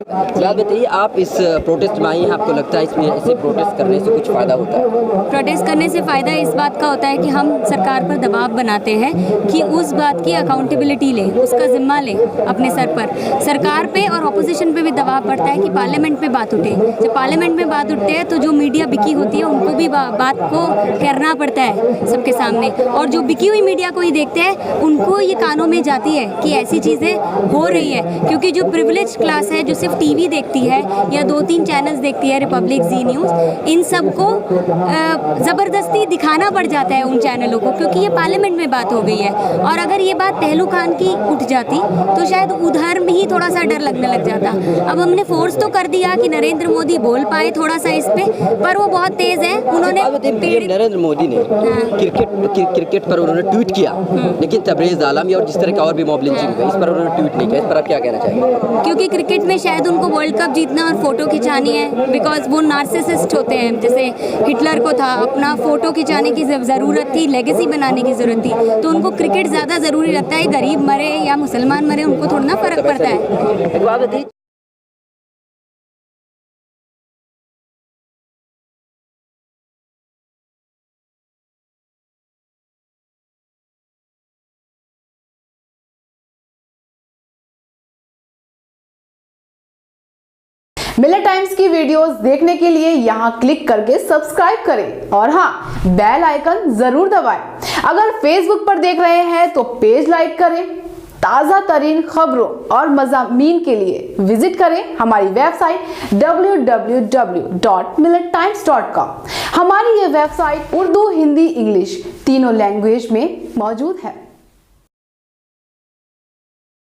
बात बताइए, आप इस प्रोटेस्ट में आई हैं, आपको लगता है इसमें ऐसे प्रोटेस्ट करने से कुछ फ़ायदा होता है? प्रोटेस्ट करने से फ़ायदा इस बात का होता है कि हम सरकार पर दबाव बनाते हैं कि उस बात की अकाउंटेबिलिटी ले, उसका ज़िम्मा ले अपने सर पर। सरकार पे और अपोजिशन पे भी दबाव पड़ता है कि पार्लियामेंट में बात उठे। जब पार्लियामेंट में बात उठते हैं तो जो मीडिया बिकी होती है उनको भी बात को करना पड़ता है सबके सामने, और जो बिकी हुई मीडिया को ही देखते हैं उनको ये कानों में जाती है कि ऐसी चीज़ें हो रही है। क्योंकि जो प्रिविलेज क्लास है जो सिर्फ टीवी देखती है या 2-3 चैनल्स देखती है, रिपब्लिक, जी न्यूज़, इन सब को ज़बरदस्ती दिखाना पड़ जाता है उन चैनलों को, क्योंकि ये पार्लियामेंट में बात हो गई है। और अगर ये बात पहलू खान की उठ जाती तो शायद उधर में ही थोड़ा सा डर लगने लग जाता। अब हमने फोर्स तो कर दिया कि नरेंद्र मोदी बोल पाए थोड़ा सा इस पे, पर वो बहुत तेज़ है। उन्होंने नरेंद्र मोदी ने क्रिकेट पर उन्होंने ट्वीट किया, लेकिन तबरेज़ आलम और जिस तरह का और भी मॉब लिंचिंग हुई, इस पर उन्होंने ट्वीट नहीं किया। इस पर आप क्या कहना चाहेंगे? क्योंकि क्रिकेट में शायद उनको वर्ल्ड कप जीतना और फोटो खिंचानी है, बिकॉज वो नार्सिसिस्ट होते हैं। जैसे हिटलर को था, अपना फोटो खिंचाने की ज़रूरत थी, लेगेसी बनाने की ज़रूरत थी, तो उनको क्रिकेट ज़्यादा ज़रूरी लगता है। गरीब मरे या मुसलमान मरे उनको थोड़ा ना फ़र्क पड़ता है। मिलर टाइम्स की वीडियोस देखने के लिए यहां क्लिक करके सब्सक्राइब करें और हाँ, बेल आइकन जरूर दबाएं। अगर फेसबुक पर देख रहे हैं तो पेज लाइक करें। ताज़ा तरीन खबरों और मज़ामीन के लिए विजिट करें हमारी वेबसाइट www.millertimes.com। हमारी ये वेबसाइट उर्दू, हिंदी, इंग्लिश तीनों लैंग्वेज में मौजूद है।